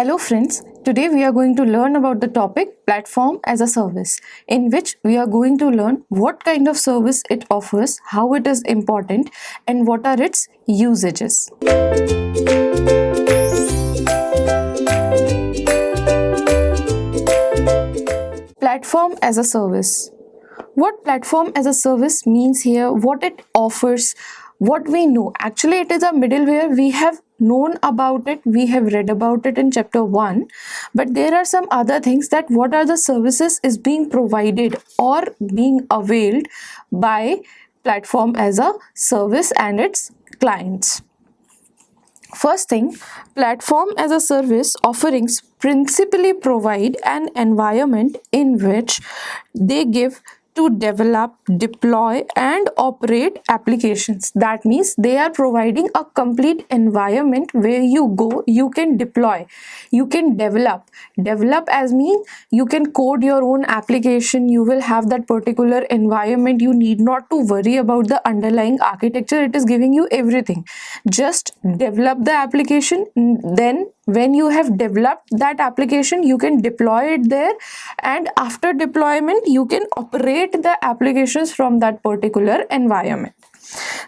Hello friends, today we are going to learn about the topic platform as a service, in which we are going to learn what kind of service it offers, how it is important, and what are its usages. Platform as a service. What platform as a service means here, what it offers, what we know. Actually, it is a middleware. We have known about it, we have read about it in chapter 1, but there are some other things, that what are the services is being provided or being availed by platform as a service and its clients. First thing, platform as a service offerings principally provide an environment in which they give to develop, deploy, and operate applications. That means they are providing a complete environment where you go, you can deploy, you can develop. Develop as means you can code your own application, you will have that particular environment, you need not to worry about the underlying architecture, it is giving you everything. Just develop the application, then when you have developed that application, you can deploy it there, and after deployment you can operate the applications from that particular environment.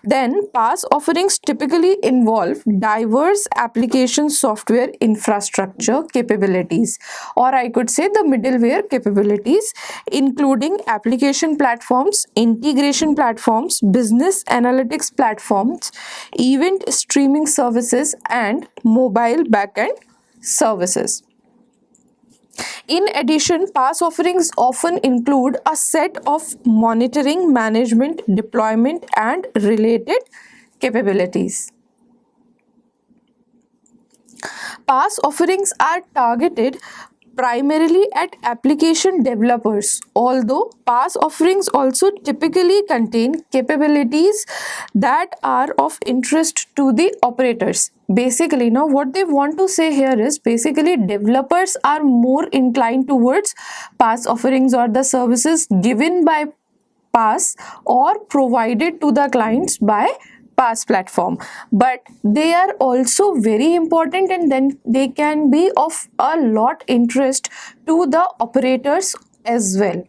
Then PaaS offerings typically involve diverse application software infrastructure capabilities, or I could say the middleware capabilities, including application platforms, integration platforms, business analytics platforms, event streaming services, and mobile backend services. In addition, PaaS offerings often include a set of monitoring, management, deployment, and related capabilities. PaaS offerings are targeted primarily at application developers, although PaaS offerings also typically contain capabilities that are of interest to the operators. Basically, now what they want to say here is, basically developers are more inclined towards PaaS offerings or the services given by PaaS or provided to the clients by PaaS platform, but they are also very important, and then they can be of a lot interest to the operators as well.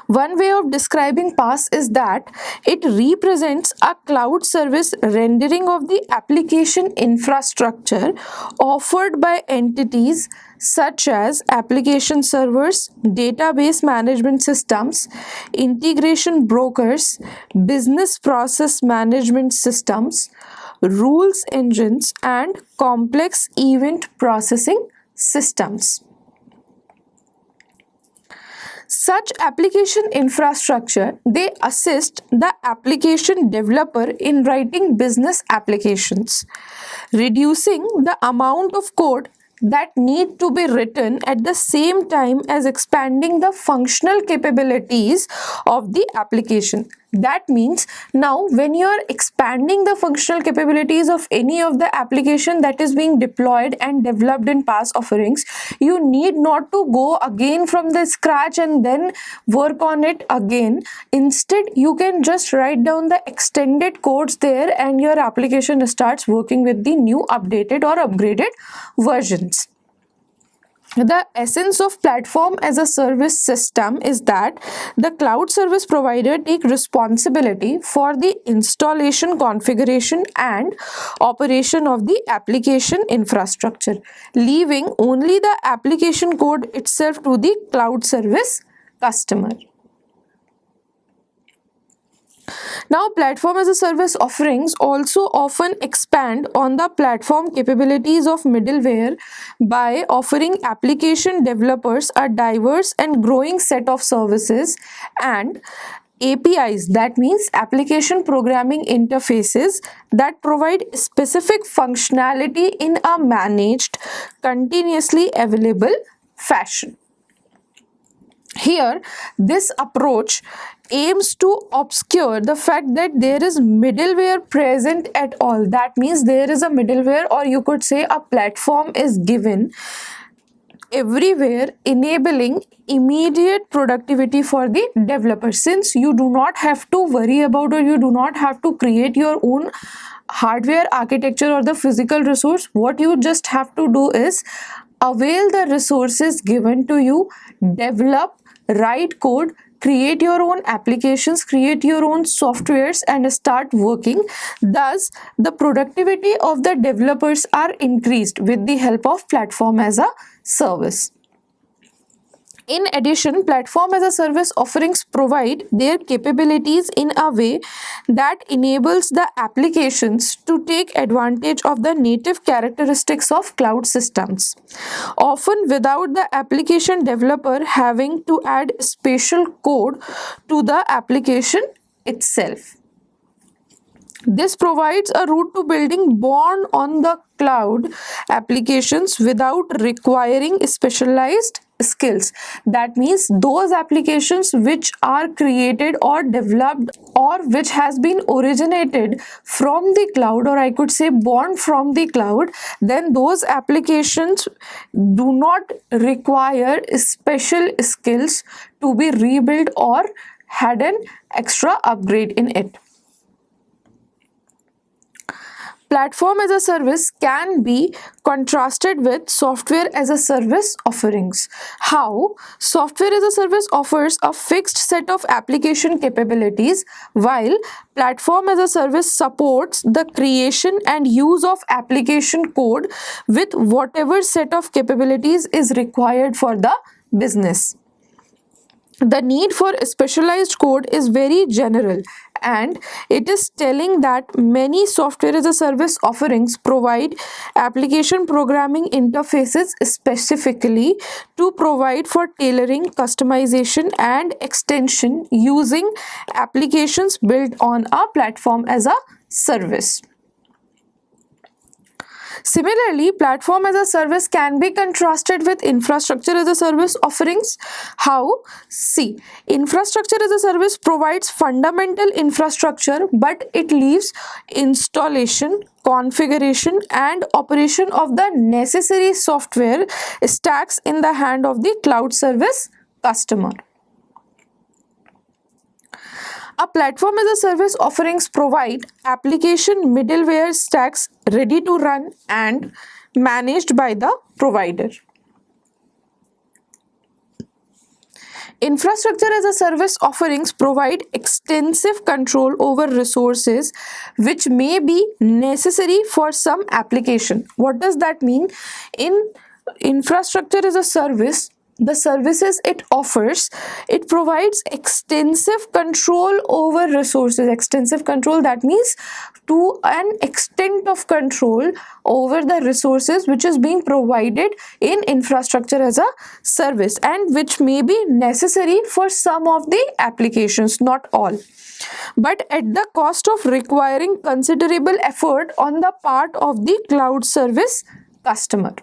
One way of describing PaaS is that it represents a cloud service rendering of the application infrastructure offered by entities such as application servers, database management systems, integration brokers, business process management systems, rules engines, and complex event processing systems. Such application infrastructure, they assist the application developer in writing business applications, reducing the amount of code that need to be written at the same time as expanding the functional capabilities of the application. That means now when you are expanding the functional capabilities of any of the application that is being deployed and developed in PaaS offerings, you need not to go again from the scratch and then work on it again. Instead, you can just write down the extended codes there and your application starts working with the new updated or upgraded versions. The essence of platform as a service system is that the cloud service provider take responsibility for the installation, configuration, and operation of the application infrastructure, leaving only the application code itself to the cloud service customer. Now, platform as a service offerings also often expand on the platform capabilities of middleware by offering application developers a diverse and growing set of services and APIs, that means application programming interfaces, that provide specific functionality in a managed, continuously available fashion. Here, this approach aims to obscure the fact that there is middleware present at all. That means there is a middleware, or you could say a platform is given everywhere, enabling immediate productivity for the developer, since you do not have to worry about, or you do not have to create your own hardware architecture or the physical resource, what you just have to do is avail the resources given to you, develop, write code, create your own applications, create your own softwares, and start working. Thus, the productivity of the developers are increased with the help of platform as a service. In addition, platform as a service offerings provide their capabilities in a way that enables the applications to take advantage of the native characteristics of cloud systems, often without the application developer having to add special code to the application itself. This provides a route to building born on the cloud applications without requiring specialized skills. That means those applications which are created or developed or which has been originated from the cloud, or I could say born from the cloud, then those applications do not require special skills to be rebuilt or had an extra upgrade in it. Platform as a service can be contrasted with software as a service offerings. How? Software as a service offers a fixed set of application capabilities, while platform as a service supports the creation and use of application code with whatever set of capabilities is required for the business. The need for specialized code is very general, and it is telling that many software as a service offerings provide application programming interfaces specifically to provide for tailoring, customization, and extension using applications built on a platform as a service. Similarly, platform as a service can be contrasted with infrastructure as a service offerings. How? See, infrastructure as a service provides fundamental infrastructure, but it leaves installation, configuration, and operation of the necessary software stacks in the hand of the cloud service customer. A platform as a service offerings provide application middleware stacks ready to run and managed by the provider. Infrastructure as a service offerings provide extensive control over resources which may be necessary for some application. What does that mean? In infrastructure as a service, the services it offers, it provides extensive control over resources. Extensive control, that means to an extent of control over the resources which is being provided in infrastructure as a service, and which may be necessary for some of the applications, not all, but at the cost of requiring considerable effort on the part of the cloud service customer.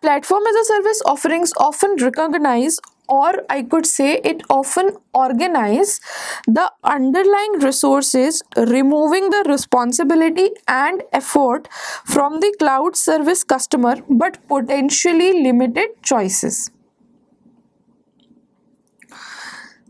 Platform as a service offerings often recognize, or I could say it often organize, the underlying resources, removing the responsibility and effort from the cloud service customer, but potentially limited choices.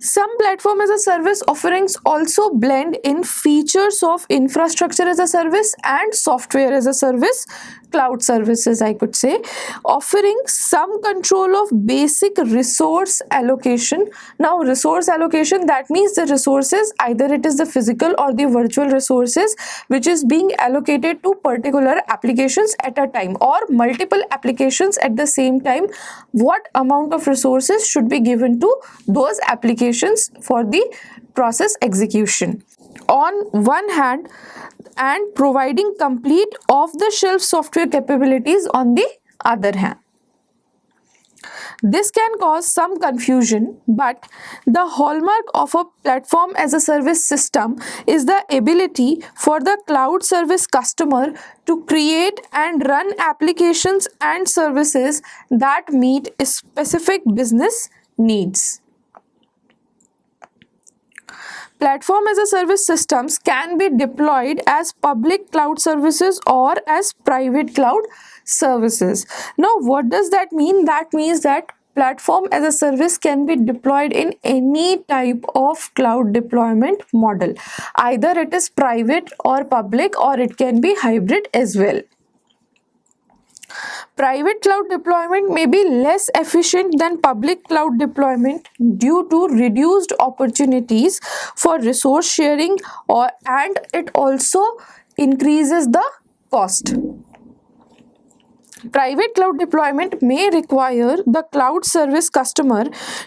Some platform as a service offerings also blend in features of infrastructure as a service and software as a service, cloud services, I could say, offering some control of basic resource allocation. Now, resource allocation, that means the resources, either it is the physical or the virtual resources, which is being allocated to particular applications at a time, or multiple applications at the same time. What amount of resources should be given to those applications for the process execution on one hand, and providing complete off-the-shelf software capabilities on the other hand. This can cause some confusion, but the hallmark of a platform as a service system is the ability for the cloud service customer to create and run applications and services that meet specific business needs. Platform as a service systems can be deployed as public cloud services or as private cloud services. Now, what does that mean? That means that Platform as a service can be deployed in any type of cloud deployment model. Either it is private or public, or it can be hybrid as well. Private cloud deployment may be less efficient than public cloud deployment due to reduced opportunities for resource sharing, and it also increases the cost. Private cloud deployment may require the cloud service customer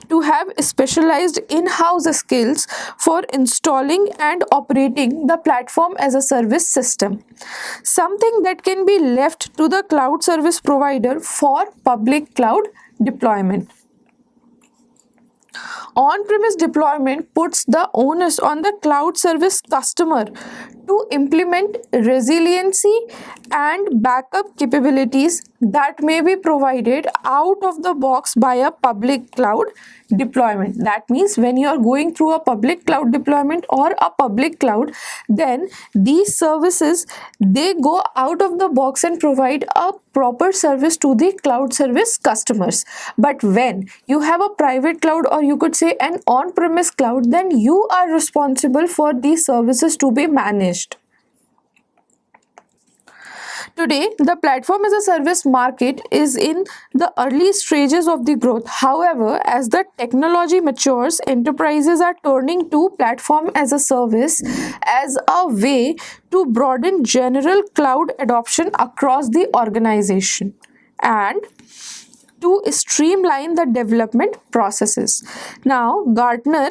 to have specialized in-house skills for installing and operating the platform as a service system, something that can be left to the cloud service provider for public cloud deployment. On-premise deployment puts the onus on the cloud service customer to implement resiliency and backup capabilities that may be provided out of the box by a public cloud deployment. That means when you are going through a public cloud deployment or a public cloud, then these services, they go out of the box and provide a proper service to the cloud service customers. But when you have a private cloud, or you could say an on-premise cloud, then you are responsible for these services to be managed. Today, the platform as a service market is in the early stages of the growth. However, as the technology matures, enterprises are turning to platform as a service as a way to broaden general cloud adoption across the organization and to streamline the development processes. Now, Gartner,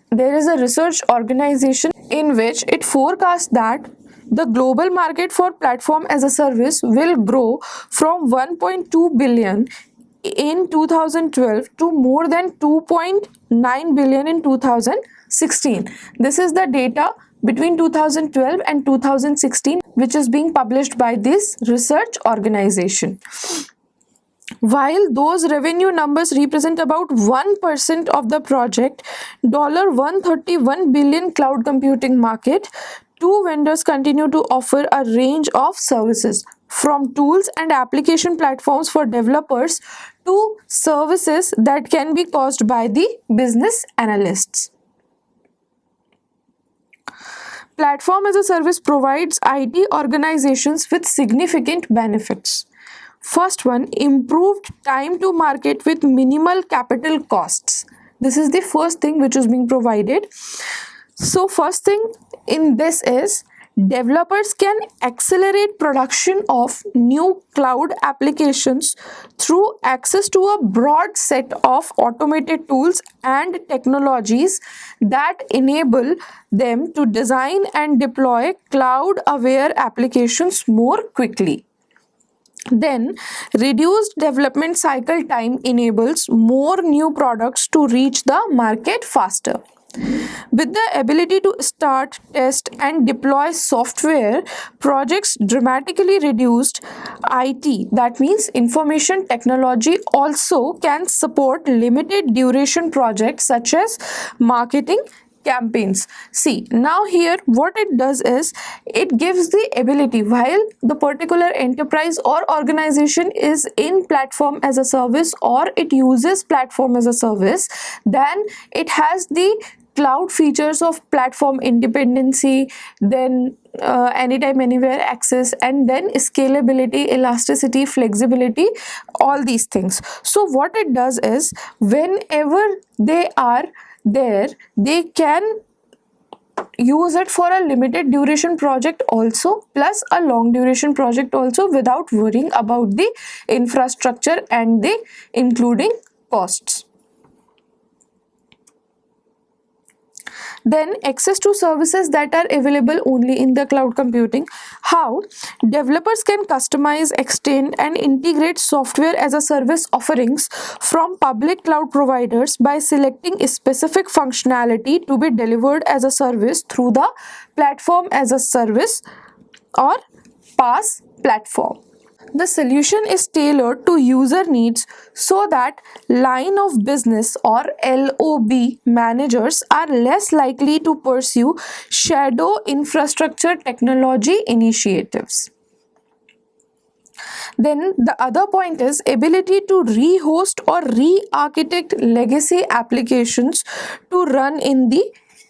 there is a research organization in which it forecasts that the global market for platform as a service will grow from 1.2 billion in 2012 to more than 2.9 billion in 2016. This is the data between 2012 and 2016, which is being published by this research organization. While those revenue numbers represent about 1% of the project $131 billion cloud computing market, two vendors continue to offer a range of services, from tools and application platforms for developers to services that can be caused by the business analysts. Platform as a service provides IT organizations with significant benefits. First one, improved time to market with minimal capital costs. This is the first thing which is being provided. So first thing in this is developers can accelerate production of new cloud applications through access to a broad set of automated tools and technologies that enable them to design and deploy cloud-aware applications more quickly. Then, reduced development cycle time enables more new products to reach the market faster. With the ability to start, test, and deploy software projects dramatically reduced, IT, that means information technology, also can support limited duration projects such as marketing campaigns. See, now here what it does is it gives the ability, while the particular enterprise or organization is in platform as a service or it uses platform as a service, then it has the cloud features of platform independency, then anytime anywhere access, and then scalability, elasticity, flexibility, all these things. So what it does is whenever they are there, they can use it for a limited duration project also, plus a long duration project also, without worrying about the infrastructure and the including costs. Then access to services that are available only in the cloud computing. How developers can customize, extend, and integrate software as a service offerings from public cloud providers by selecting a specific functionality to be delivered as a service through the platform as a service or PaaS platform. The solution is tailored to user needs so that line of business or LOB managers are less likely to pursue shadow infrastructure technology initiatives. Then the other point is ability to rehost or re-architect legacy applications to run in the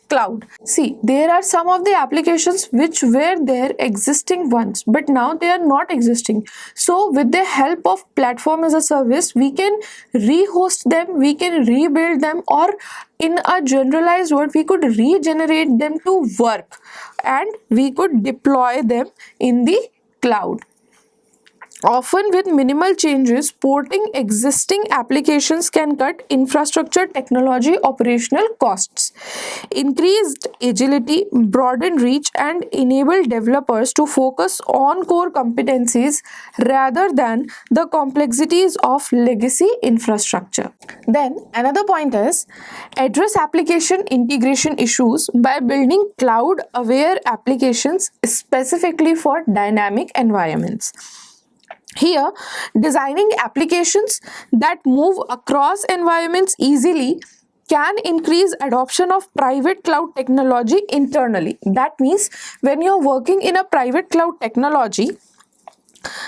cloud. See, there are some of the applications which were there existing once, but now they are not existing. So with the help of platform as a service, we can rehost them, we can rebuild them, or in a generalized word, we could regenerate them to work, and we could deploy them in the cloud. Often with minimal changes, porting existing applications can cut infrastructure technology operational costs, increased agility, broaden reach, and enable developers to focus on core competencies rather than the complexities of legacy infrastructure. Then another point is address application integration issues by building cloud-aware applications specifically for dynamic environments. Here, designing applications that move across environments easily can increase adoption of private cloud technology internally. That means when you're working in a private cloud technology,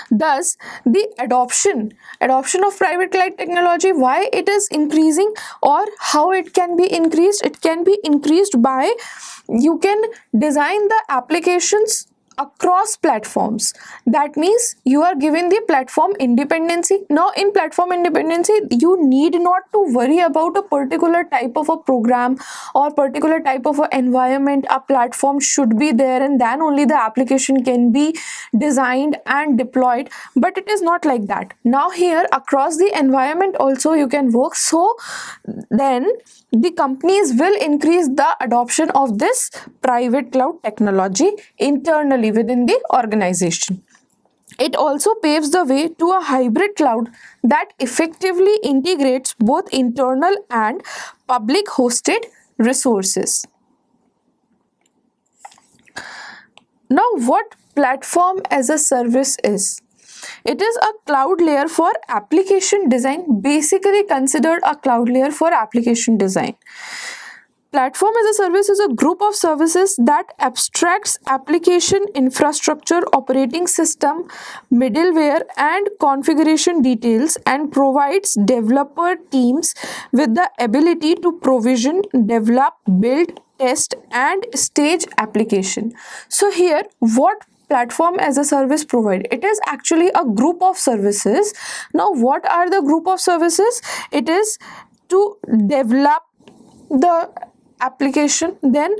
thus the adoption of private cloud technology, why it is increasing or how it can be increased? It can be increased by you can design the applications across platforms. That means you are given the platform independency. Now in platform independency, you need not to worry about a particular type of a program or particular type of an environment. A platform should be there and then only the application can be designed and deployed, but it is not like that. Now here across the environment also you can work. So then the companies will increase the adoption of this private cloud technology internally within the organization. It also paves the way to a hybrid cloud that effectively integrates both internal and public hosted resources. Now, what platform as a service is? It is a cloud layer for application design, basically considered a cloud layer for application design. Platform as a service is a group of services that abstracts application infrastructure, operating system, middleware, and configuration details and provides developer teams with the ability to provision, develop, build, test, and stage application. So here, what platform as a service provide? It is actually a group of services. Now, what are the group of services? It is to develop the application, then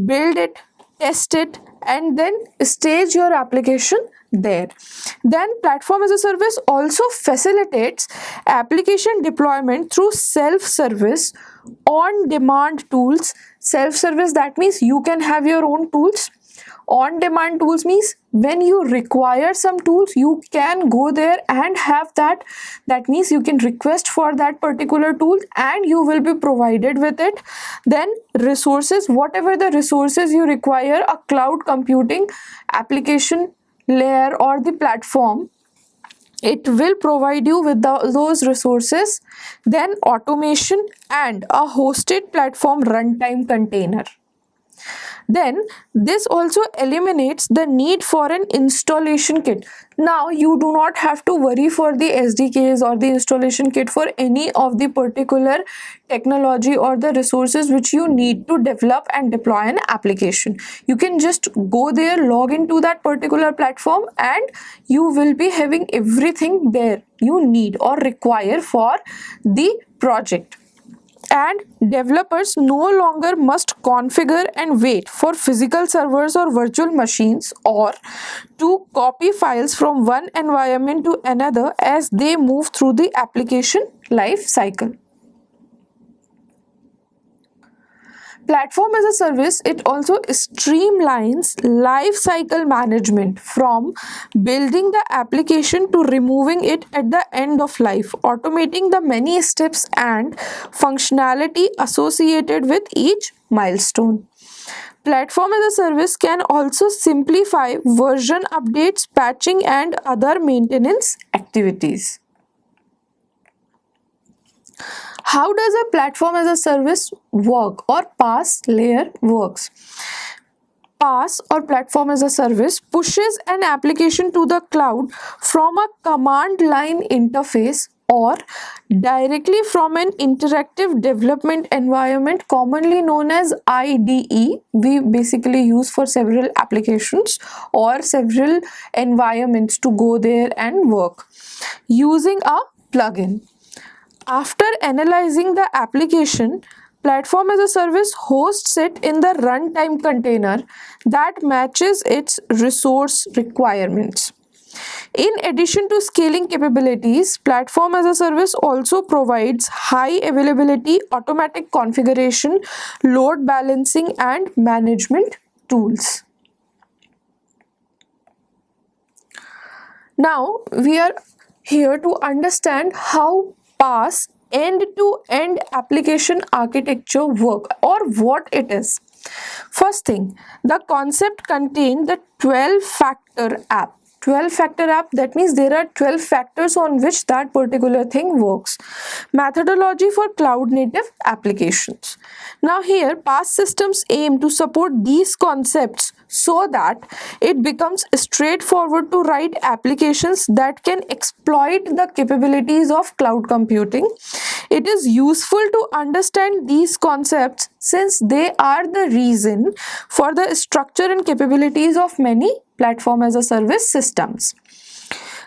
build it, test it, and then stage your application there. Then platform as a service also facilitates application deployment through self-service on demand tools. Self-service, that means you can have your own tools. On demand tools means when you require some tools, you can go there and have that. That means you can request for that particular tool and you will be provided with it. Then resources, whatever the resources you require, a cloud computing application layer or the platform, it will provide you with those resources. Then automation and a hosted platform runtime container. Then this also eliminates the need for an installation kit. Now you do not have to worry for the SDKs or the installation kit for any of the particular technology or the resources which you need to develop and deploy an application. You can just go there, log into that particular platform, and you will be having everything there you need or require for the project. And developers no longer must configure and wait for physical servers or virtual machines or to copy files from one environment to another as they move through the application life cycle. Platform as a service, it also streamlines life cycle management from building the application to removing it at the end of life, automating the many steps and functionality associated with each milestone. Platform as a service can also simplify version updates, patching, and other maintenance activities. How does a platform as a service work or PaaS layer works? PaaS or platform as a service pushes an application to the cloud from a command line interface or directly from an interactive development environment commonly known as IDE. We basically use for several applications or several environments to go there and work using a plugin. After analyzing the application, platform as a service hosts it in the runtime container that matches its resource requirements. In addition to scaling capabilities, platform as a service also provides high availability, automatic configuration, load balancing, and management tools. Now we are here to understand how PaaS end-to-end application architecture work or what it is. First thing, the concept contains the 12-factor app. 12-factor app, that means there are 12 factors on which that particular thing works. Methodology for cloud native applications. Now here, PaaS systems aim to support these concepts so that it becomes straightforward to write applications that can exploit the capabilities of cloud computing. It is useful to understand these concepts since they are the reason for the structure and capabilities of many platform as a service systems.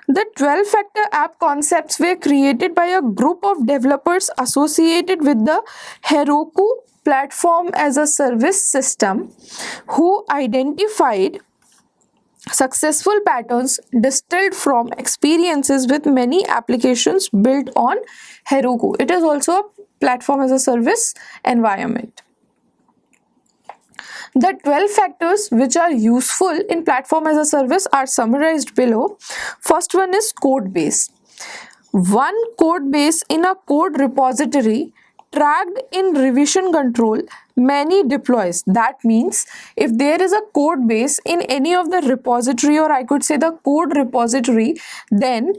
The 12-factor app concepts were created by a group of developers associated with the Heroku platform as a service system who identified successful patterns distilled from experiences with many applications built on Heroku. It is also a platform as a service environment. The 12 factors which are useful in platform as a service are summarized below. First one is code base. One code base in a code repository tracked in revision control many deploys. That means if there is a code base in any of the repository, or I could say the code repository, then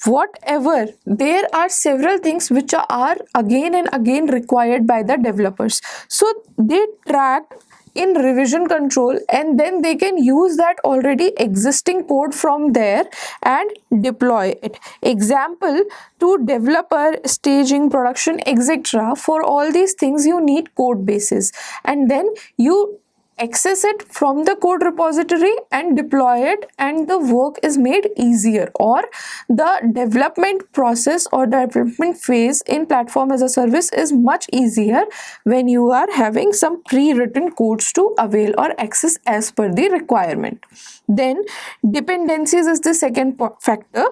whatever, there are several things which are again and again required by the developers. So they tracked in revision control and then they can use that already existing code from there and deploy it. Example, to developer, staging, production, etc. For all these things you need code bases, and then you access it from the code repository and deploy it, and the work is made easier, or the development process or development phase in platform as a service is much easier when you are having some pre-written codes to avail or access as per the requirement. Then dependencies is the second factor.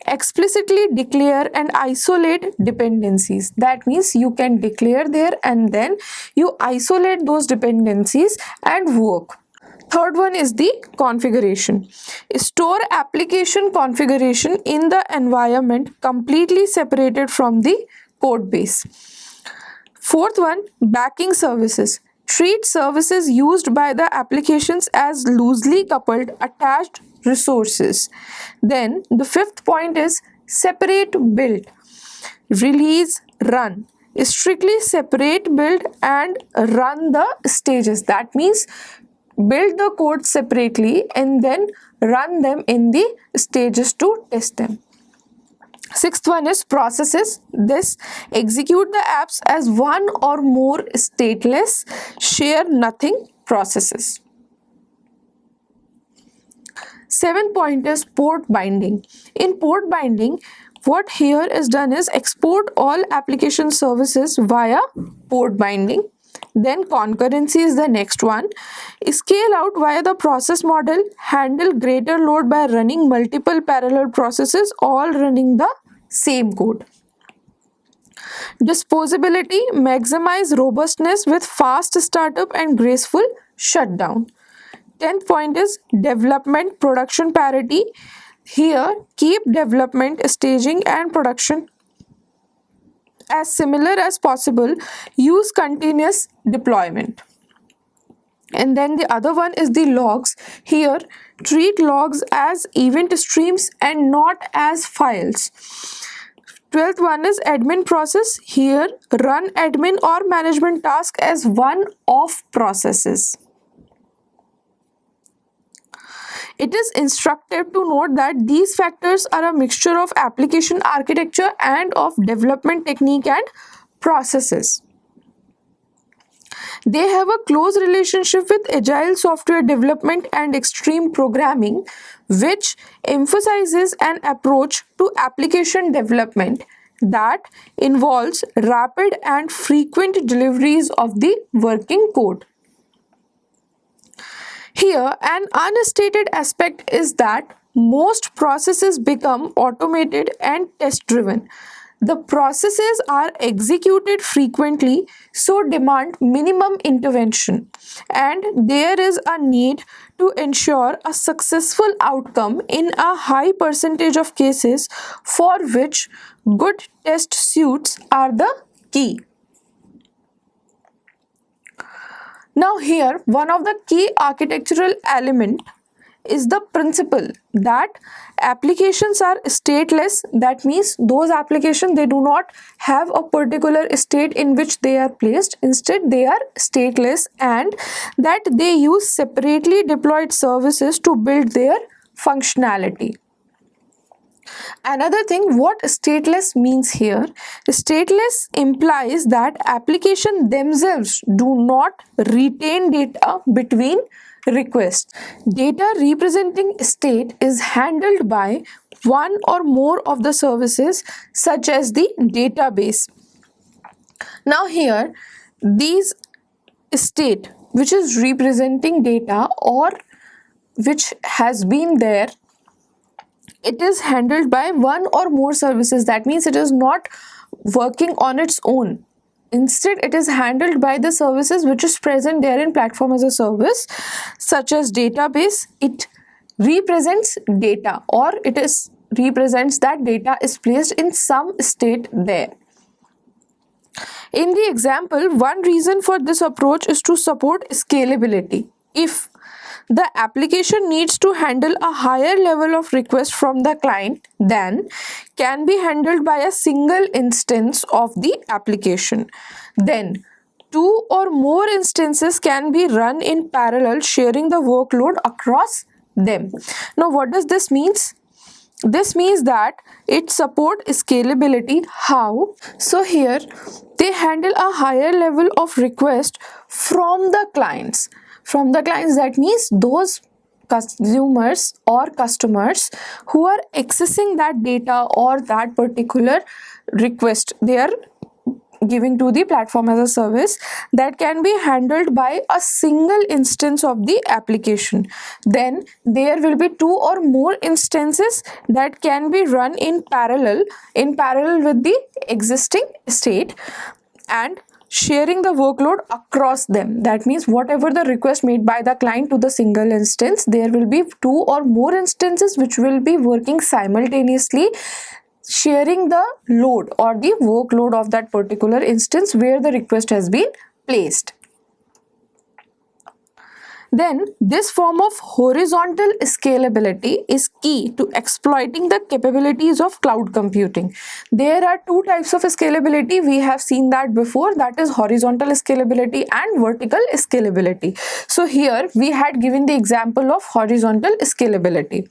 Explicitly declare and isolate dependencies. That means you can declare there and then you isolate those dependencies and work. Third one is the configuration. Store application configuration in the environment completely separated from the code base. Fourth one, backing services. Treat services used by the applications as loosely coupled attached resources. Then the fifth point is separate build, release, run. Strictly separate build and run the stages. That means build the code separately and then run them in the stages to test them. Sixth one is processes. This execute the apps as one or more stateless, share nothing processes. Seventh point is port binding. In port binding, what here is done is export all application services via port binding. Then concurrency is the next one. Scale out via the process model, handle greater load by running multiple parallel processes all running the same code. Disposability, maximize robustness with fast startup and graceful shutdown. 10th point is development production parity. Here, keep development, staging and production as similar as possible. Use continuous deployment. And then the other one is the logs. Here, treat logs as event streams and not as files. 12th one is admin process. Here, run admin or management task as one-off processes. It is instructive to note that these factors are a mixture of application architecture and of development technique and processes. They have a close relationship with agile software development and extreme programming, which emphasizes an approach to application development that involves rapid and frequent deliveries of the working code. Here, an unstated aspect is that most processes become automated and test driven. The processes are executed frequently, so demand minimum intervention, and there is a need to ensure a successful outcome in a high percentage of cases, for which good test suites are the key. Now here, one of the key architectural element is the principle that applications are stateless. That means those applications, they do not have a particular state in which they are placed. Instead, they are stateless, and that they use separately deployed services to build their functionality. Another thing, what stateless means here, stateless implies that applications themselves do not retain data between requests. Data representing state is handled by one or more of the services, such as the database. Now here, these state which is representing data or which has been there, it is handled by one or more services. That means it is not working on its own. Instead, it is handled by the services which is present there in platform as a service, such as database. It represents data, or it is represents that data is placed in some state there. In the example, one reason for this approach is to support scalability. If the application needs to handle a higher level of request from the client than can be handled by a single instance of the application, then two or more instances can be run in parallel, sharing the workload across them. Now, what does this mean? This means that it supports scalability. How? So here, they handle a higher level of request from the clients. From the clients, that means those consumers or customers who are accessing that data or that particular request they are giving to the platform as a service, that can be handled by a single instance of the application. Then there will be two or more instances that can be run in parallel with the existing state and sharing the workload across them. That means whatever the request made by the client to the single instance, there will be two or more instances which will be working simultaneously, sharing the load or the workload of that particular instance where the request has been placed. Then this form of horizontal scalability is key to exploiting the capabilities of cloud computing. There are two types of scalability. We have seen that before, that is horizontal scalability and vertical scalability. So here we had given the example of horizontal scalability.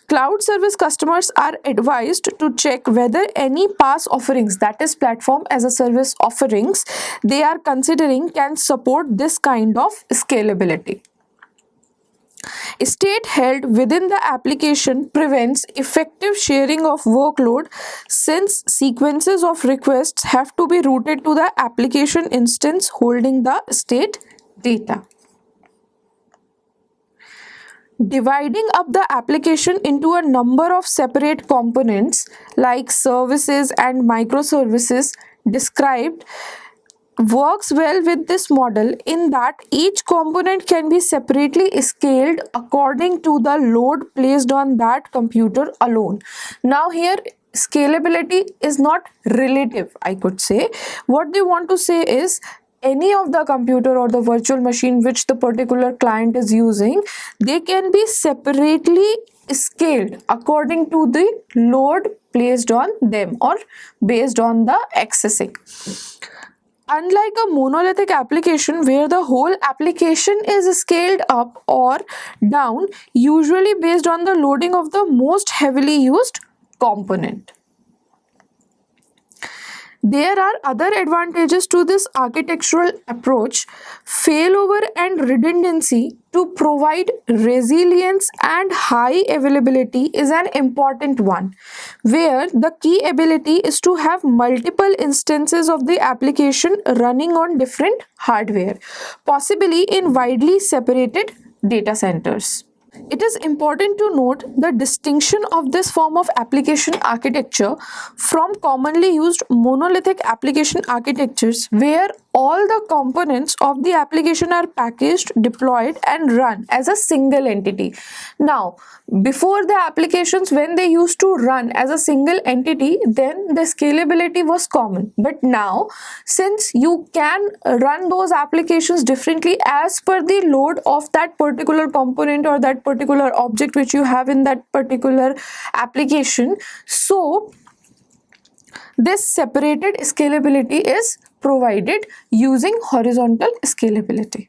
Cloud service customers are advised to check whether any PaaS offerings, that is platform as a service offerings, they are considering can support this kind of scalability. State held within the application prevents effective sharing of workload, since sequences of requests have to be routed to the application instance holding the state data. Dividing up the application into a number of separate components like services and microservices described works well with this model, in that each component can be separately scaled according to the load placed on that computer alone. Now here, scalability is not relative, I could say. What they want to say is, any of the computer or the virtual machine which the particular client is using, they can be separately scaled according to the load placed on them or based on the accessing. Unlike a monolithic application where the whole application is scaled up or down, usually based on the loading of the most heavily used component. There are other advantages to this architectural approach. Failover and redundancy to provide resilience and high availability is an important one, where the key ability is to have multiple instances of the application running on different hardware, possibly in widely separated data centers. It is important to note the distinction of this form of application architecture from commonly used monolithic application architectures, where all the components of the application are packaged, deployed, and run as a single entity. Now, before the applications, when they used to run as a single entity, then the scalability was common. But now, since you can run those applications differently as per the load of that particular component or that particular object which you have in that particular application, so this separated scalability is provided using horizontal scalability.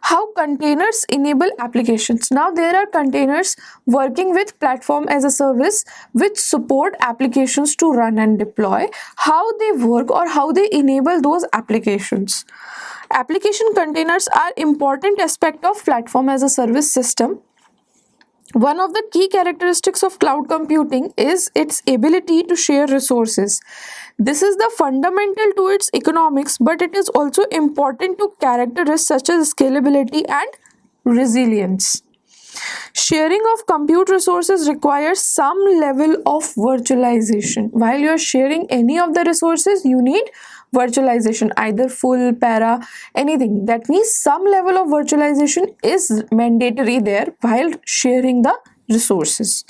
How containers enable applications. Now there are containers working with platform as a service which support applications to run and deploy. How they work or how they enable those applications. Application containers are important aspect of platform as a service system. One of the key characteristics of cloud computing is its ability to share resources. This is the fundamental to its economics, but it is also important to characteristics such as scalability and resilience. Sharing of compute resources requires some level of virtualization. While you are sharing any of the resources, you need virtualization, either full, para, anything. That means some level of virtualization is mandatory there while sharing the resources.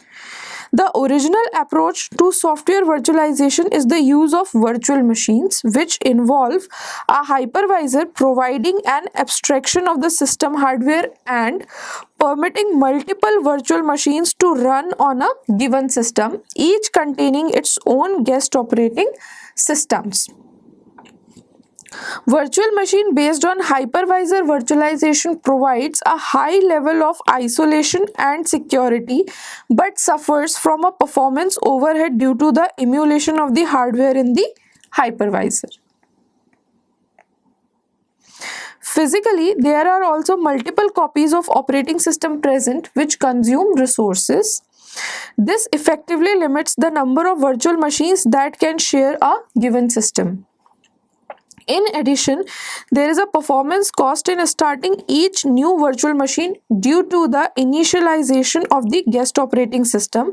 The original approach to software virtualization is the use of virtual machines, which involve a hypervisor providing an abstraction of the system hardware and permitting multiple virtual machines to run on a given system, each containing its own guest operating systems. Virtual machine based on hypervisor virtualization provides a high level of isolation and security, but suffers from a performance overhead due to the emulation of the hardware in the hypervisor. Physically, there are also multiple copies of operating system present which consume resources. This effectively limits the number of virtual machines that can share a given system. In addition, there is a performance cost in starting each new virtual machine due to the initialization of the guest operating system,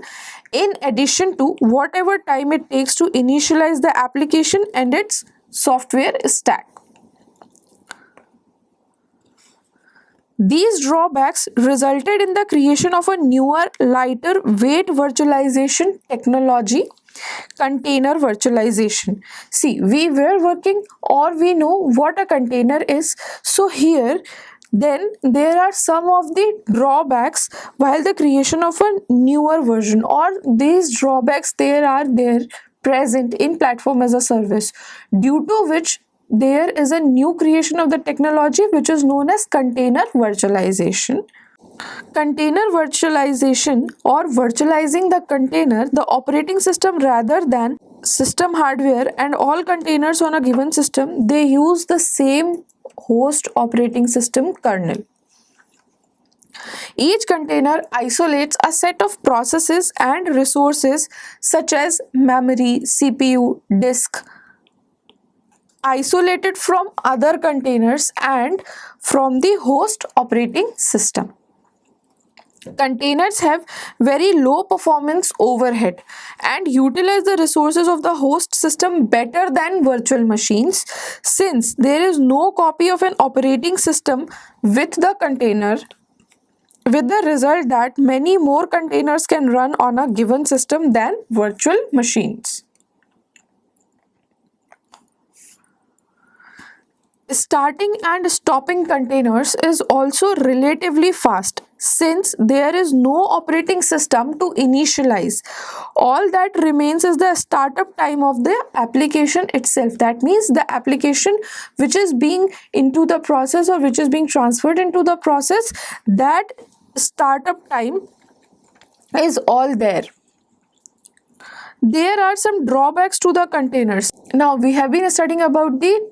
in addition to whatever time it takes to initialize the application and its software stack. These drawbacks resulted in the creation of a newer, lighter weight virtualization technology, container virtualization. See, we were working or we know what a container is. So here then there are some of the drawbacks while the creation of a newer version, or these drawbacks there present in platform as a service, due to which there is a new creation of the technology which is known as container virtualization. Container virtualization, or virtualizing the container, the operating system rather than system hardware, and all containers on a given system, they use the same host operating system kernel. Each container isolates a set of processes and resources such as memory, CPU, disk, isolated from other containers and from the host operating system. Containers have very low performance overhead and utilize the resources of the host system better than virtual machines, since there is no copy of an operating system with the container, with the result that many more containers can run on a given system than virtual machines. Starting and stopping containers is also relatively fast since there is no operating system to initialize. All that remains is the startup time of the application itself. That means the application which is being into the process or which is being transferred into the process, that startup time is all there. There are some drawbacks to the containers. Now we have been studying about the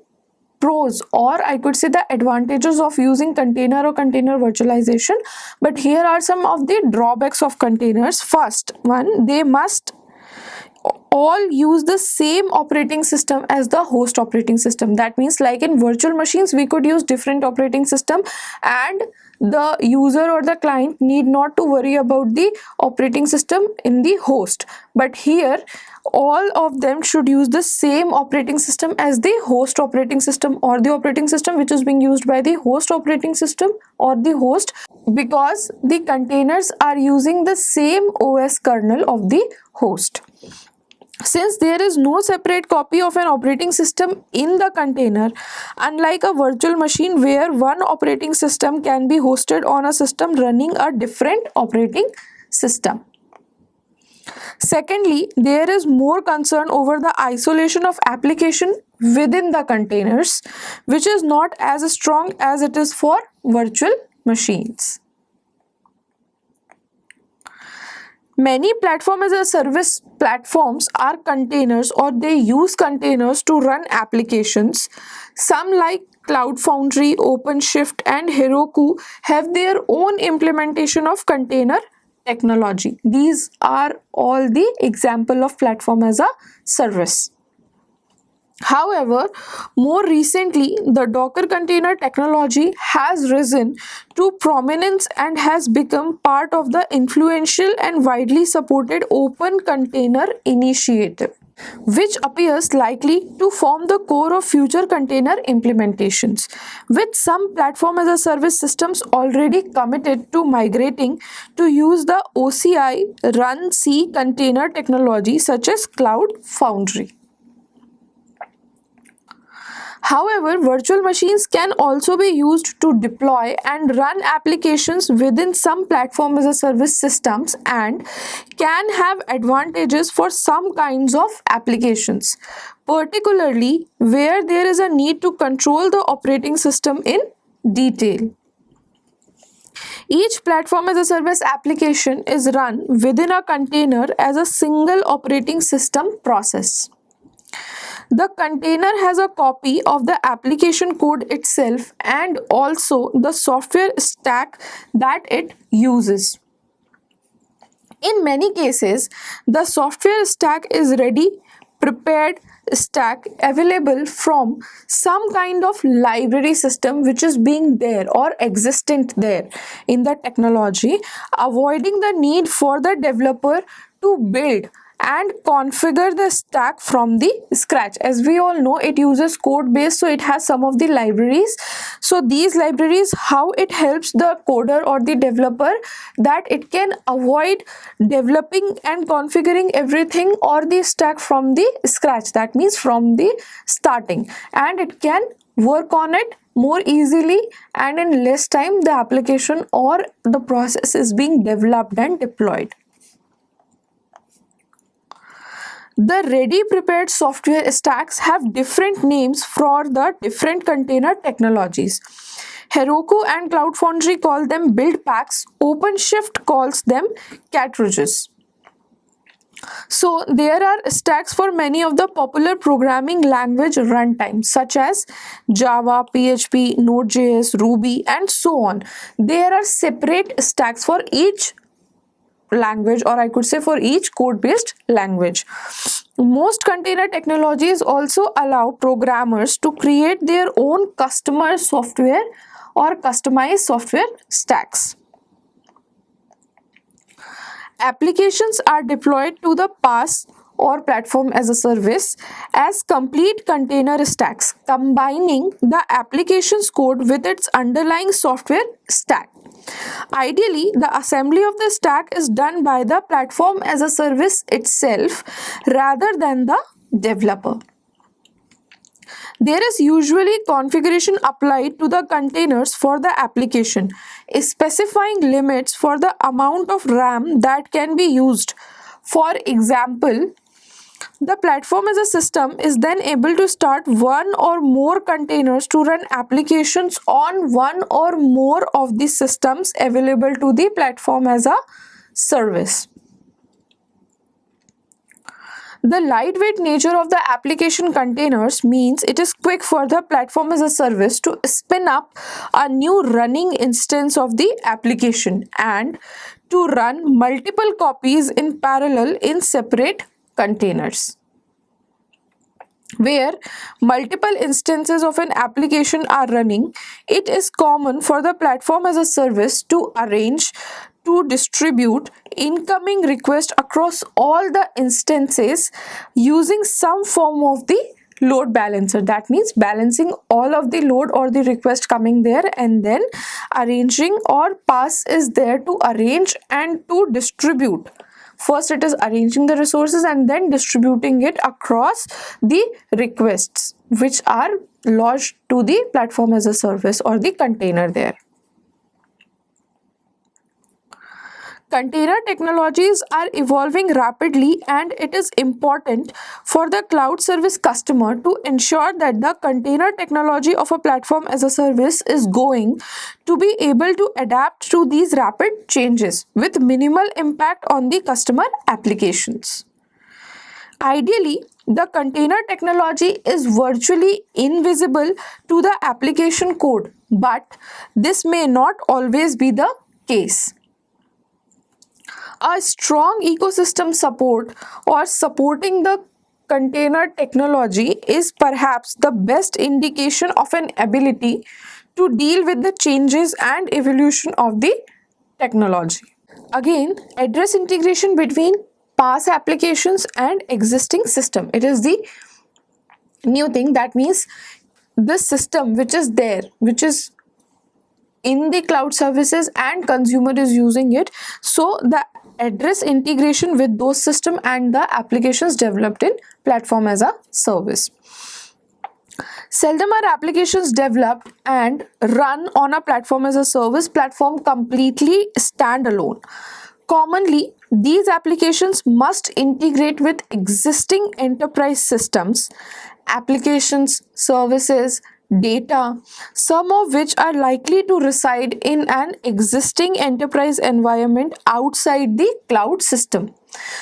pros, or I could say the advantages of using container or container virtualization, but here are some of the drawbacks of containers. First one, they must all use the same operating system as the host operating system. That means, like in virtual machines, we could use different operating system and the user or the client need not to worry about the operating system in the host. But here all of them should use the same operating system as the host operating system, or the operating system which is being used by the host operating system or the host, because the containers are using the same OS kernel of the host. Since there is no separate copy of an operating system in the container, unlike a virtual machine where one operating system can be hosted on a system running a different operating system. Secondly, there is more concern over the isolation of application within the containers, which is not as strong as it is for virtual machines. Many platform as a service platforms are containers, or they use containers to run applications. Some like Cloud Foundry, OpenShift and Heroku have their own implementation of container technology. These are all the example of platform as a service. However, more recently, the Docker container technology has risen to prominence and has become part of the influential and widely supported Open Container Initiative, which appears likely to form the core of future container implementations, with some platform as a service systems already committed to migrating to use the OCI Run C container technology such as Cloud Foundry. However, virtual machines can also be used to deploy and run applications within some platform as a service systems and can have advantages for some kinds of applications, particularly where there is a need to control the operating system in detail. Each platform as a service application is run within a container as a single operating system process. The container has a copy of the application code itself and also the software stack that it uses. In many cases, the software stack is ready, prepared stack available from some kind of library system which is being there or existent there in the technology, avoiding the need for the developer to build and configure the stack from the scratch. As we all know, it uses code base, so it has some of the libraries. So these libraries, how it helps the coder or the developer that it can avoid developing and configuring everything or the stack from the scratch, that means from the starting, and it can work on it more easily, and in less time the application or the process is being developed and deployed. The ready prepared software stacks have different names for the different container technologies. Heroku and Cloud Foundry call them build packs. OpenShift calls them cartridges. So there are stacks for many of the popular programming language runtimes such as Java, PHP, Node.js, Ruby and so on. There are separate stacks for each language, or I could say for each code-based language. Most container technologies also allow programmers to create their own customer software or customized software stacks. Applications are deployed to the PaaS or platform as a service as complete container stacks, combining the application's code with its underlying software stack. Ideally, the assembly of the stack is done by the platform as a service itself rather than the developer. There is usually configuration applied to the containers for the application, specifying limits for the amount of RAM that can be used. For example, the platform as a system is then able to start one or more containers to run applications on one or more of the systems available to the platform as a service. The lightweight nature of the application containers means it is quick for the platform as a service to spin up a new running instance of the application and to run multiple copies in parallel in separate containers. Where multiple instances of an application are running, it is common for the platform as a service to arrange to distribute incoming requests across all the instances using some form of the load balancer. That means balancing all of the load or the request coming there, and then arranging, or pass is there to arrange and to distribute. First it is arranging the resources and then distributing it across the requests which are lodged to the platform as a service or the container there. Container technologies are evolving rapidly, and it is important for the cloud service customer to ensure that the container technology of a platform as a service is going to be able to adapt to these rapid changes with minimal impact on the customer applications. Ideally, the container technology is virtually invisible to the application code, but this may not always be the case. A strong ecosystem support or supporting the container technology is perhaps the best indication of an ability to deal with the changes and evolution of the technology. Again, address integration between past applications and existing system. It is the new thing. That means the system which is there, which is in the cloud services and consumer is using it, so the address integration with those system and the applications developed in platform as a service. Seldom are applications developed and run on a platform as a service platform completely standalone. Commonly, these applications must integrate with existing enterprise systems, applications, services, data, some of which are likely to reside in an existing enterprise environment outside the cloud system.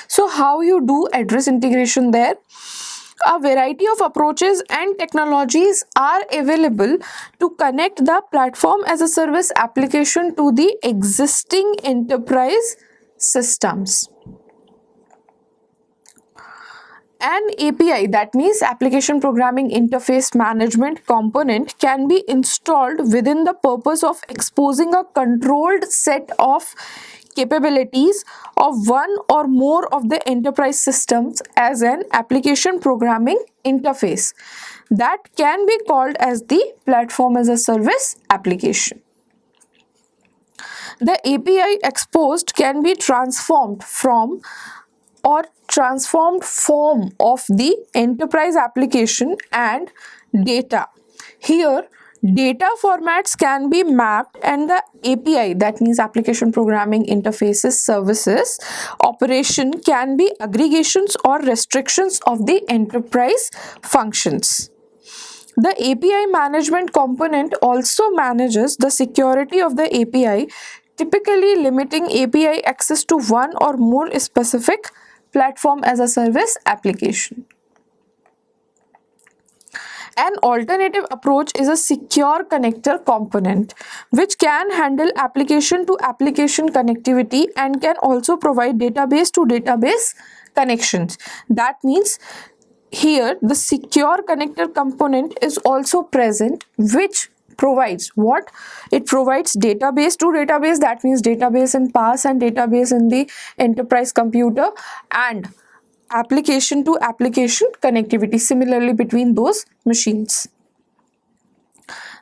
So how you do address integration there? A variety of approaches and technologies are available to connect the platform as a service application to the existing enterprise systems. An API, that means Application Programming Interface Management component, can be installed within the purpose of exposing a controlled set of capabilities of one or more of the enterprise systems as an application programming interface that can be called as the platform as a service application. The API exposed can be transformed from or transformed form of the enterprise application and data. Here, data formats can be mapped and the API, that means Application Programming Interfaces Services, operation can be aggregations or restrictions of the enterprise functions. The API management component also manages the security of the API, typically limiting API access to one or more specific platform as a service application. An alternative approach is a secure connector component, which can handle application to application connectivity and can also provide database to database connections. That means here the secure connector component is also present, which provides what? It provides database to database, that means database in PaaS and database in the enterprise computer, and application to application connectivity similarly between those machines.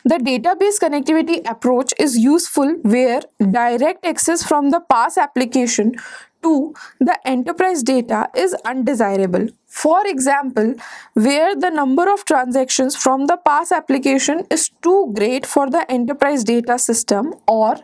The database connectivity approach is useful where direct access from the PaaS application to the enterprise data is undesirable. For example, where the number of transactions from the PaaS application is too great for the enterprise data system, or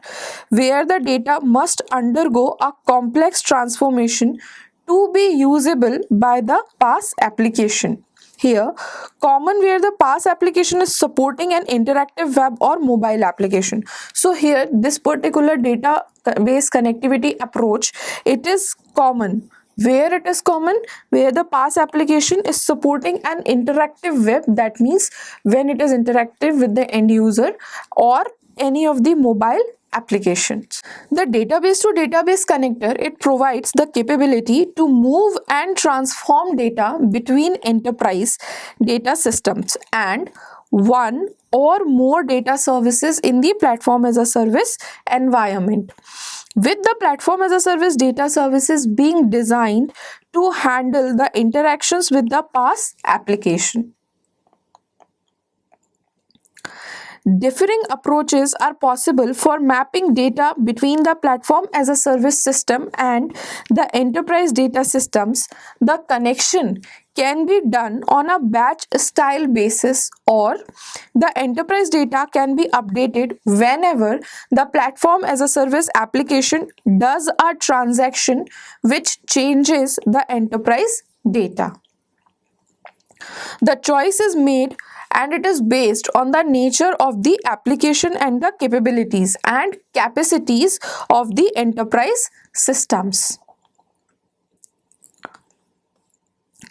where the data must undergo a complex transformation to be usable by the PaaS application. Here, common where the PaaS application is supporting an interactive web or mobile application. So here, this particular database connectivity approach, it is common. Where it is common, where the PaaS application is supporting an interactive web, that means when it is interactive with the end user or any of the mobile applications. The database to database connector, it provides the capability to move and transform data between enterprise data systems and one or more data services in the platform as a service environment, with the platform as a service data services being designed to handle the interactions with the PaaS application. Differing approaches are possible for mapping data between the platform as a service system and the enterprise data systems. The connection can be done on a batch style basis, or the enterprise data can be updated whenever the platform as a service application does a transaction which changes the enterprise data. The choice is made and it is based on the nature of the application and the capabilities and capacities of the enterprise systems.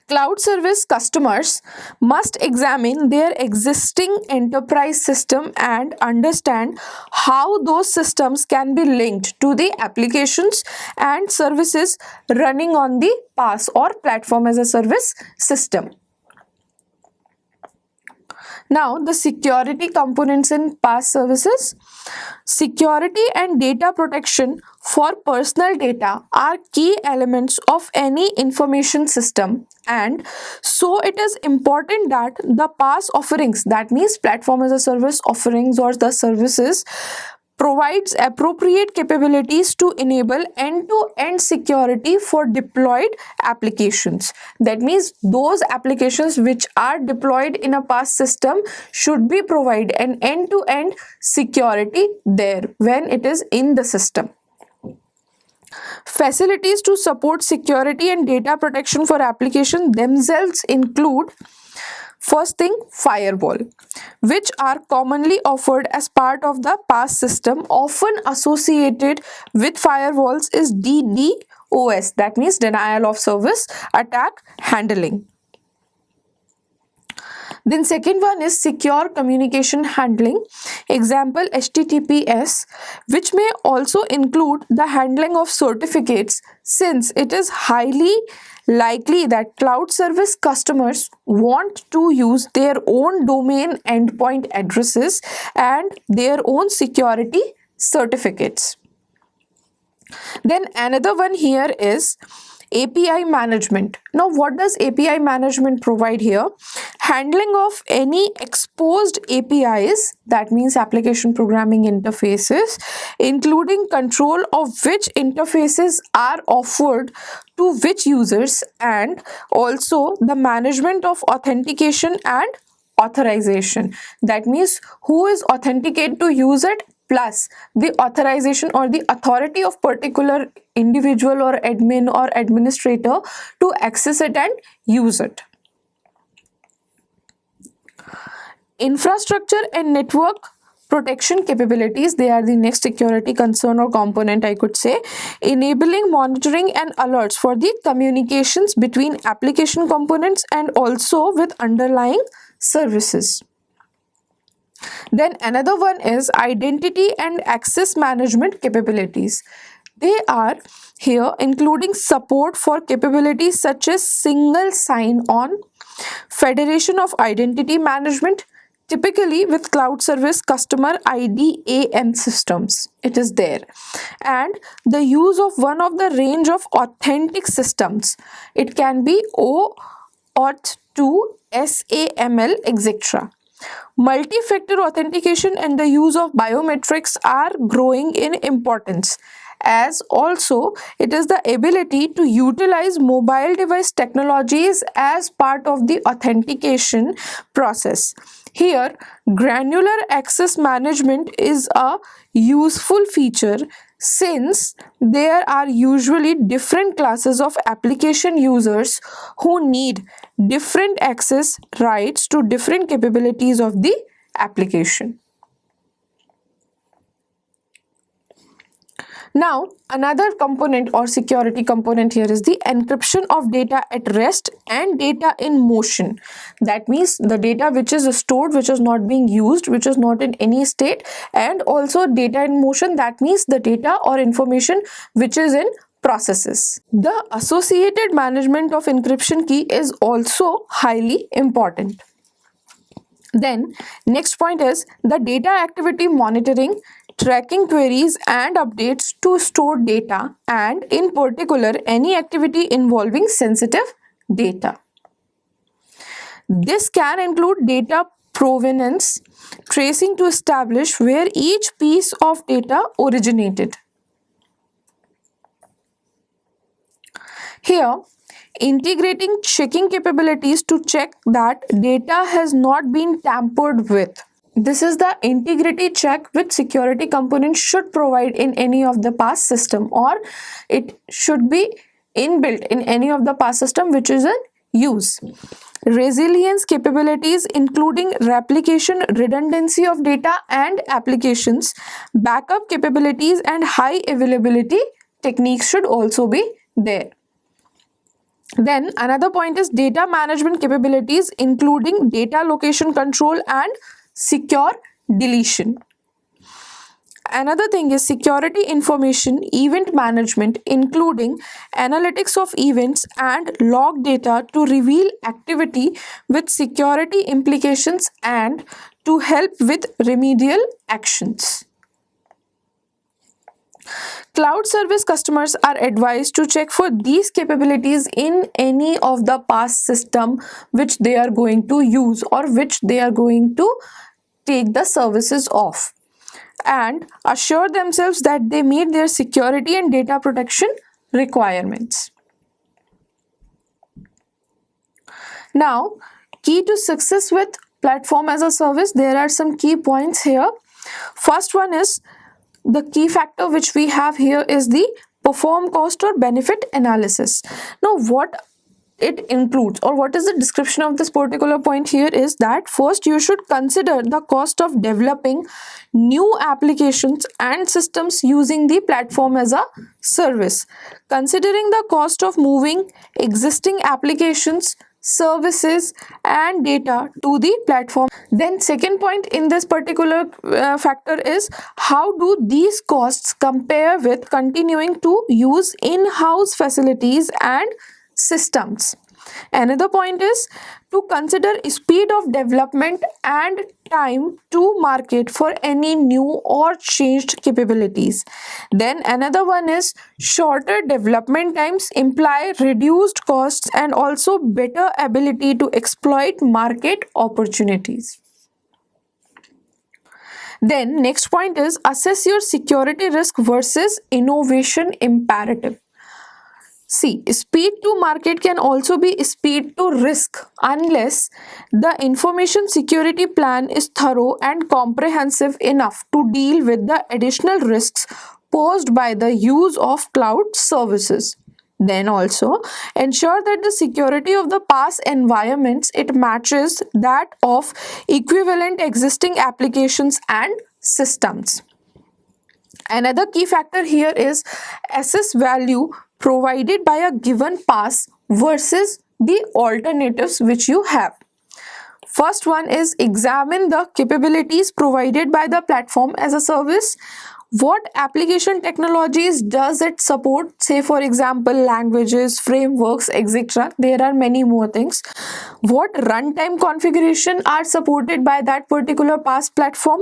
Cloud service customers must examine their existing enterprise system and understand how those systems can be linked to the applications and services running on the PaaS or platform as a service system. Now, the security components in PaaS services. Security and data protection for personal data are key elements of any information system, and so it is important that the PaaS offerings, that means platform as a service offerings or the services, provides appropriate capabilities to enable end-to-end security for deployed applications. That means those applications which are deployed in a PaaS system should be provided an end-to-end security there when it is in the system. Facilities to support security and data protection for applications themselves include: first thing, firewall, which are commonly offered as part of the PaaS system. Often associated with firewalls is DDoS, that means denial of service attack handling. Then second one is secure communication handling. Example, HTTPS, which may also include the handling of certificates, since it is highly likely that cloud service customers want to use their own domain endpoint addresses and their own security certificates. Then another one here is API management. Now, what does API management provide here? Handling of any exposed APIs, that means application programming interfaces, including control of which interfaces are offered to which users, and also the management of authentication and authorization. That means who is authenticate to use it, plus the authorization or the authority of particular individual or admin or administrator to access it and use it. Infrastructure and network protection capabilities, they are the next security concern or component, I could say, enabling monitoring and alerts for the communications between application components and also with underlying services. Then another one is identity and access management capabilities. They are here including support for capabilities such as single sign-on, federation of identity management, typically with cloud service customer IDAM systems. It is there. And the use of one of the range of authentic systems. It can be OAuth 2, SAML, etc. Multi-factor authentication and the use of biometrics are growing in importance, as also it is the ability to utilize mobile device technologies as part of the authentication process. Here, granular access management is a useful feature since there are usually different classes of application users who need different access rights to different capabilities of the application. Now, another component or security component here is the encryption of data at rest and data in motion. That means the data which is stored, which is not being used, which is not in any state, and also data in motion. That means the data or information which is in processes. The associated management of encryption key is also highly important. Then next point is the data activity monitoring, tracking queries and updates to stored data, and in particular any activity involving sensitive data. This can include data provenance tracing to establish where each piece of data originated. Here, integrating checking capabilities to check that data has not been tampered with. This is the integrity check which security components should provide in any of the PaaS system, or it should be inbuilt in any of the PaaS system which is in use. Resilience capabilities including replication, redundancy of data and applications, backup capabilities and high availability techniques should also be there. Then another point is data management capabilities including data location control and secure deletion. Another thing is security information event management including analytics of events and log data to reveal activity with security implications and to help with remedial actions. Cloud service customers are advised to check for these capabilities in any of the PaaS system which they are going to use or which they are going to take the services of, and assure themselves that they meet their security and data protection requirements. Now, key to success with platform as a service, there are some key points here. First one is the key factor which we have here is the perform cost or benefit analysis. Now, what it includes or what is the description of this particular point here is that first you should consider the cost of developing new applications and systems using the platform as a service, considering the cost of moving existing applications, services and data to the platform. Then second point in this particular factor is how do these costs compare with continuing to use in-house facilities and systems. Another point is to consider speed of development and time to market for any new or changed capabilities. Then another one is shorter development times imply reduced costs and also better ability to exploit market opportunities. Then next point is assess your security risk versus innovation imperative. See, speed to market can also be speed to risk unless the information security plan is thorough and comprehensive enough to deal with the additional risks posed by the use of cloud services. Then also ensure that the security of the PaaS environments it matches that of equivalent existing applications and systems. Another key factor here is assess value provided by a given PaaS versus the alternatives which you have. First one is examine the capabilities provided by the platform as a service. What application technologies does it support? Say for example languages, frameworks, etc. There are many more things. What runtime configuration are supported by that particular PaaS platform?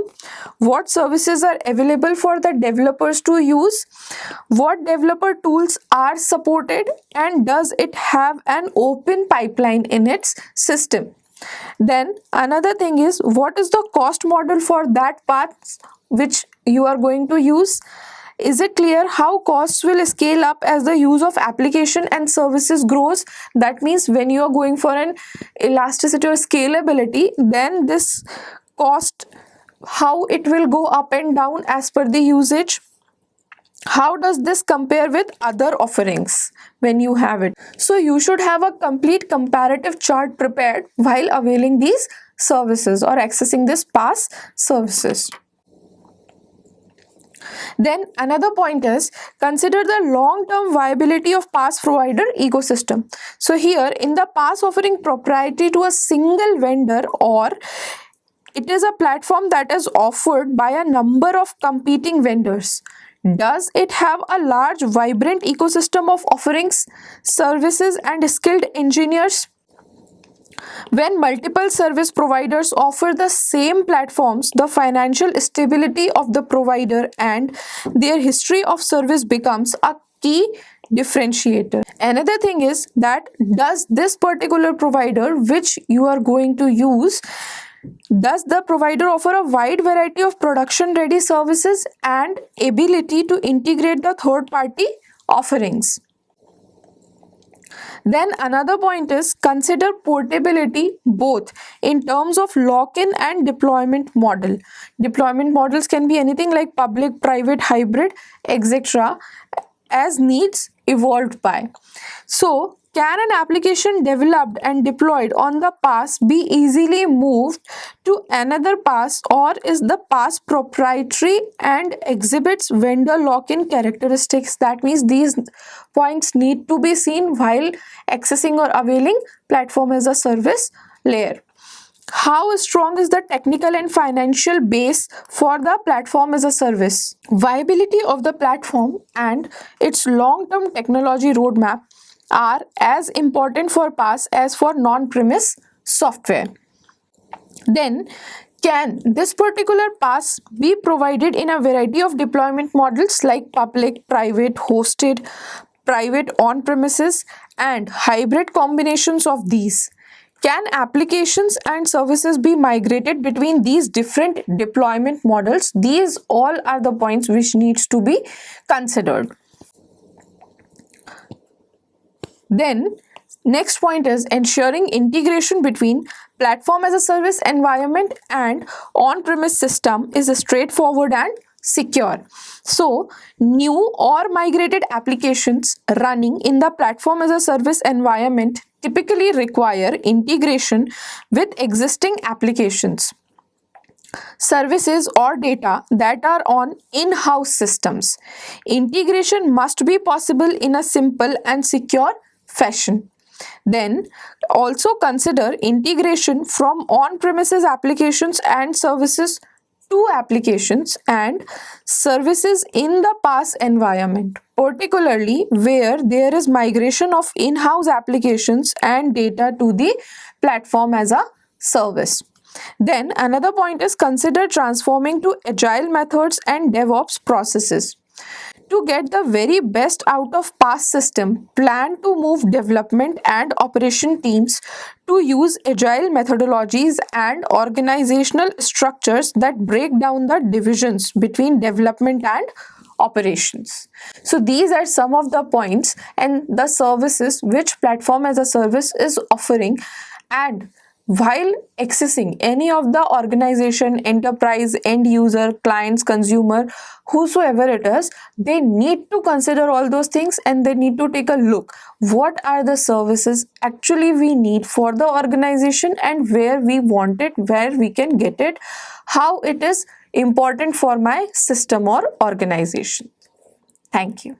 What services are available for the developers to use? What developer tools are supported? And does it have an open pipeline in its system? Then another thing is what is the cost model for that PaaS which you are going to use? Is it clear how costs will scale up as the use of application and services grows? That means when you are going for an elasticity or scalability, then this cost, how it will go up and down as per the usage. How does this compare with other offerings when you have it? So you should have a complete comparative chart prepared while availing these services or accessing this PaaS services. Then another point is, consider the long-term viability of PaaS provider ecosystem. So here in the PaaS offering proprietary to a single vendor, or it is a platform that is offered by a number of competing vendors. Does it have a large, vibrant ecosystem of offerings, services, and skilled engineers? When multiple service providers offer the same platforms, the financial stability of the provider and their history of service becomes a key differentiator. Another thing is that, does this particular provider which you are going to use, does the provider offer a wide variety of production ready services and ability to integrate the third party offerings? Then another point is, consider portability both in terms of lock-in and deployment model. Deployment models can be anything like public, private, hybrid, etc. as needs evolved by. So, can an application developed and deployed on the PaaS be easily moved to another PaaS, or is the PaaS proprietary and exhibits vendor lock-in characteristics? That means these points need to be seen while accessing or availing platform as a service layer. How strong is the technical and financial base for the platform as a service? Viability of the platform and its long-term technology roadmap are as important for PaaS as for non-premise software. Then, can this particular PaaS be provided in a variety of deployment models like public, private, hosted, private on-premises, and hybrid combinations of these? Can applications and services be migrated between these different deployment models? These all are the points which needs to be considered. Then next point is, ensuring integration between platform as a service environment and on-premise system is straightforward and secure. So new or migrated applications running in the platform as a service environment typically require integration with existing applications, services, or data that are on in-house systems. Integration must be possible in a simple and secure fashion. Then also consider integration from on-premises applications and services to applications and services in the PaaS environment, particularly where there is migration of in-house applications and data to the platform as a service. Then another point is, consider transforming to agile methods and DevOps processes. To get the very best out of PaaS system, plan to move development and operation teams to use agile methodologies and organizational structures that break down the divisions between development and operations. So these are some of the points and the services which platform as a service is offering, and while accessing any of the organization, enterprise, end user, clients, consumer, whosoever it is, they need to consider all those things and they need to take a look. What are the services actually we need for the organization and where we want it, where we can get it, how it is important for my system or organization. Thank you.